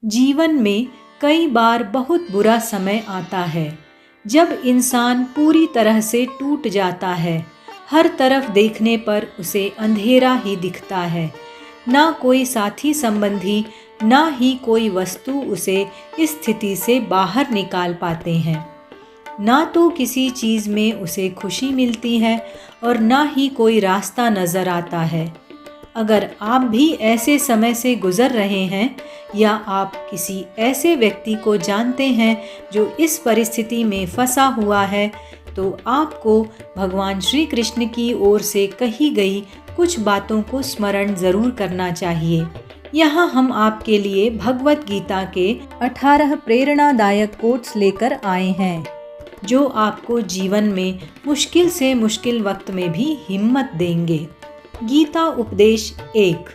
जीवन में कई बार बहुत बुरा समय आता है जब इंसान पूरी तरह से टूट जाता है। हर तरफ देखने पर उसे अंधेरा ही दिखता है। ना कोई साथी संबंधी, ना ही कोई वस्तु उसे इस स्थिति से बाहर निकाल पाते हैं। ना तो किसी चीज़ में उसे खुशी मिलती है और ना ही कोई रास्ता नज़र आता है। अगर आप भी ऐसे समय से गुज़र रहे हैं या आप किसी ऐसे व्यक्ति को जानते हैं जो इस परिस्थिति में फंसा हुआ है, तो आपको भगवान श्री कृष्ण की ओर से कही गई कुछ बातों को स्मरण ज़रूर करना चाहिए। यहाँ हम आपके लिए भगवत गीता के 18 प्रेरणादायक कोट्स लेकर आए हैं, जो आपको जीवन में मुश्किल से मुश्किल वक्त में भी हिम्मत देंगे। गीता उपदेश 1।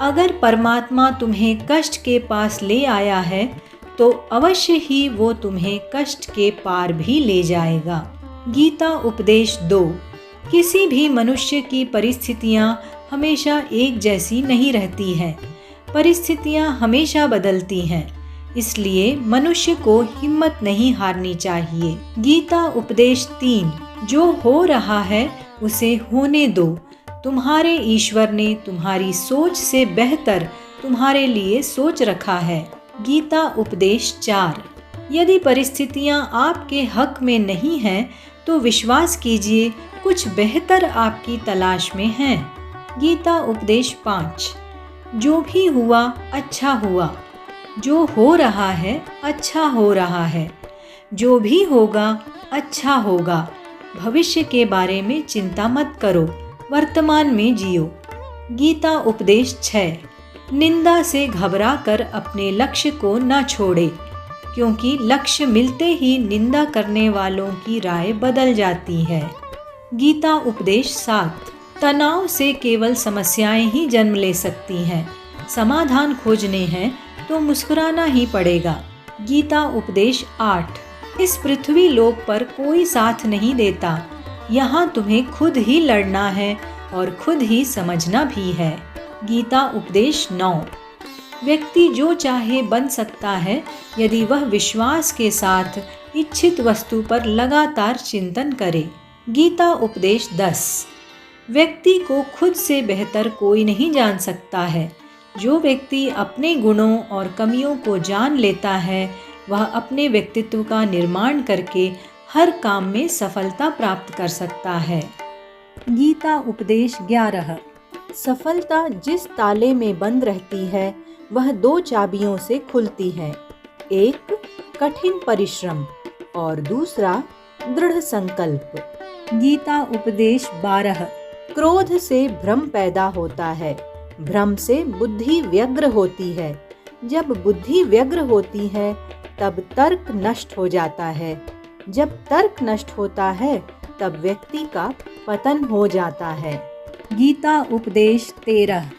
अगर परमात्मा तुम्हें कष्ट के पास ले आया है तो अवश्य ही वो तुम्हें कष्ट के पार भी ले जाएगा। गीता उपदेश 2। किसी भी मनुष्य की परिस्थितियाँ हमेशा एक जैसी नहीं रहती हैं। परिस्थितियाँ हमेशा बदलती हैं, इसलिए मनुष्य को हिम्मत नहीं हारनी चाहिए। गीता उपदेश 3। जो हो रहा है उसे होने दो। तुम्हारे ईश्वर ने तुम्हारी सोच से बेहतर तुम्हारे लिए सोच रखा है। गीता उपदेश 4। यदि परिस्थितियाँ आपके हक में नहीं हैं तो विश्वास कीजिए कुछ बेहतर आपकी तलाश में हैं। गीता उपदेश 5। जो भी हुआ अच्छा हुआ। जो हो रहा है अच्छा हो रहा है। जो भी होगा अच्छा होगा। भविष्य के बारे में चिंता मत करो, वर्तमान में जियो। गीता उपदेश 6। निंदा से घबराकर अपने लक्ष्य को न छोड़े, क्योंकि लक्ष्य मिलते ही निंदा करने वालों की राय बदल जाती है। गीता उपदेश 7। तनाव से केवल समस्याएं ही जन्म ले सकती हैं। समाधान खोजने हैं तो मुस्कुराना ही पड़ेगा। गीता उपदेश 8। इस पृथ्वी लोक पर कोई साथ नहीं देता। यहाँ तुम्हें खुद ही लड़ना है और खुद ही समझना भी है। गीता उपदेश 9। व्यक्ति जो चाहे बन सकता है यदि वह विश्वास के साथ इच्छित वस्तु पर लगातार चिंतन करे। गीता उपदेश 10। व्यक्ति को खुद से बेहतर कोई नहीं जान सकता है। जो व्यक्ति अपने गुणों और कमियों को जान लेता है वह अपने व्यक्तित्व का निर्माण करके हर काम में सफलता प्राप्त कर सकता है। गीता उपदेश 11। सफलता जिस ताले में बंद रहती है वह 2 चाबियों से खुलती है। एक कठिन परिश्रम और दूसरा दृढ़ संकल्प। गीता उपदेश 12। क्रोध से भ्रम पैदा होता है, भ्रम से बुद्धि व्यग्र होती है। जब बुद्धि व्यग्र होती है तब तर्क नष्ट हो जाता है। जब तर्क नष्ट होता है तब व्यक्ति का पतन हो जाता है। गीता उपदेश 13।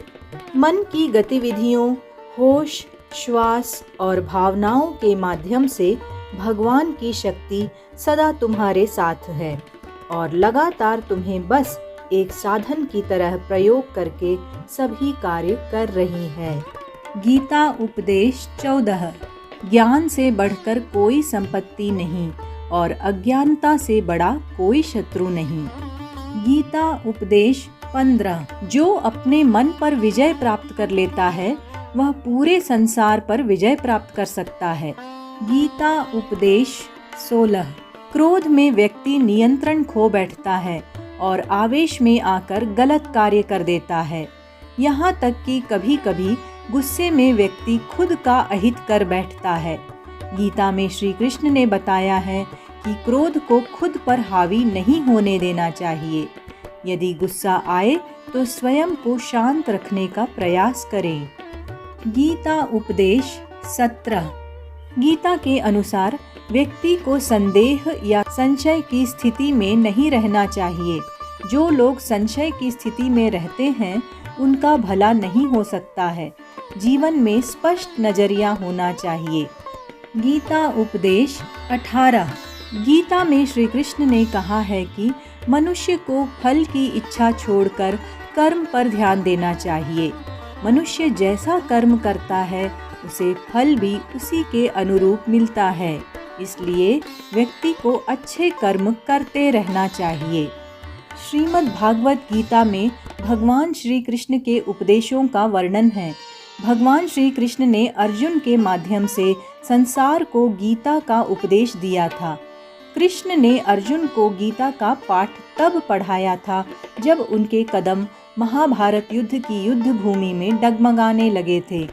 मन की गतिविधियों, होश, श्वास और भावनाओं के माध्यम से भगवान की शक्ति सदा तुम्हारे साथ है और लगातार तुम्हें बस एक साधन की तरह प्रयोग करके सभी कार्य कर रही है। गीता उपदेश 14। ज्ञान से बढ़कर कोई संपत्ति नहीं और अज्ञानता से बड़ा कोई शत्रु नहीं। गीता उपदेश 15। जो अपने मन पर विजय प्राप्त कर लेता है वह पूरे संसार पर विजय प्राप्त कर सकता है। गीता उपदेश 16। क्रोध में व्यक्ति नियंत्रण खो बैठता है और आवेश में आकर गलत कार्य कर देता है। यहाँ तक कि कभी कभी गुस्से में व्यक्ति खुद का अहित कर बैठता है। गीता में श्री कृष्ण ने बताया है कि क्रोध को खुद पर हावी नहीं होने देना चाहिए। यदि गुस्सा आए तो स्वयं को शांत रखने का प्रयास करें। गीता उपदेश 17। गीता के अनुसार व्यक्ति को संदेह या संशय की स्थिति में नहीं रहना चाहिए। जो लोग संशय की स्थिति में रहते हैं उनका भला नहीं हो सकता है। जीवन में स्पष्ट नजरिया होना चाहिए। गीता उपदेश 18। गीता में श्री कृष्ण ने कहा है कि मनुष्य को फल की इच्छा छोड़कर कर्म पर ध्यान देना चाहिए। मनुष्य जैसा कर्म करता है उसे फल भी उसी के अनुरूप मिलता है। इसलिए व्यक्ति को अच्छे कर्म करते रहना चाहिए। श्रीमद् भागवत गीता में भगवान श्री कृष्ण के उपदेशों का वर्णन है। भगवान श्री कृष्ण ने अर्जुन के माध्यम से संसार को गीता का उपदेश दिया था। कृष्ण ने अर्जुन को गीता का पाठ तब पढ़ाया था जब उनके कदम महाभारत युद्ध की युद्ध भूमि में डगमगाने लगे थे।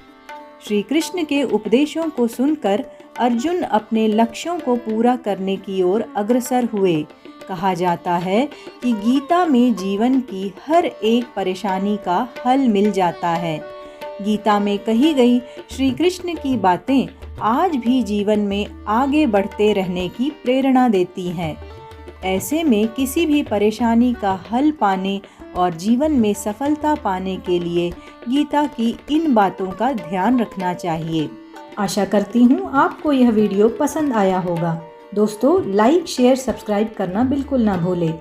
श्री कृष्ण के उपदेशों को सुनकर अर्जुन अपने लक्ष्यों को पूरा करने की ओर अग्रसर हुए। कहा जाता है कि गीता में जीवन की हर एक परेशानी का हल मिल जाता है। गीता में कही गई श्री कृष्ण की बातें आज भी जीवन में आगे बढ़ते रहने की प्रेरणा देती हैं। ऐसे में किसी भी परेशानी का हल पाने और जीवन में सफलता पाने के लिए गीता की इन बातों का ध्यान रखना चाहिए। आशा करती हूँ आपको यह वीडियो पसंद आया होगा। दोस्तों, लाइक, शेयर, सब्सक्राइब करना बिल्कुल ना भूलें।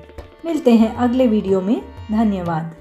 मिलते हैं अगले वीडियो में। धन्यवाद।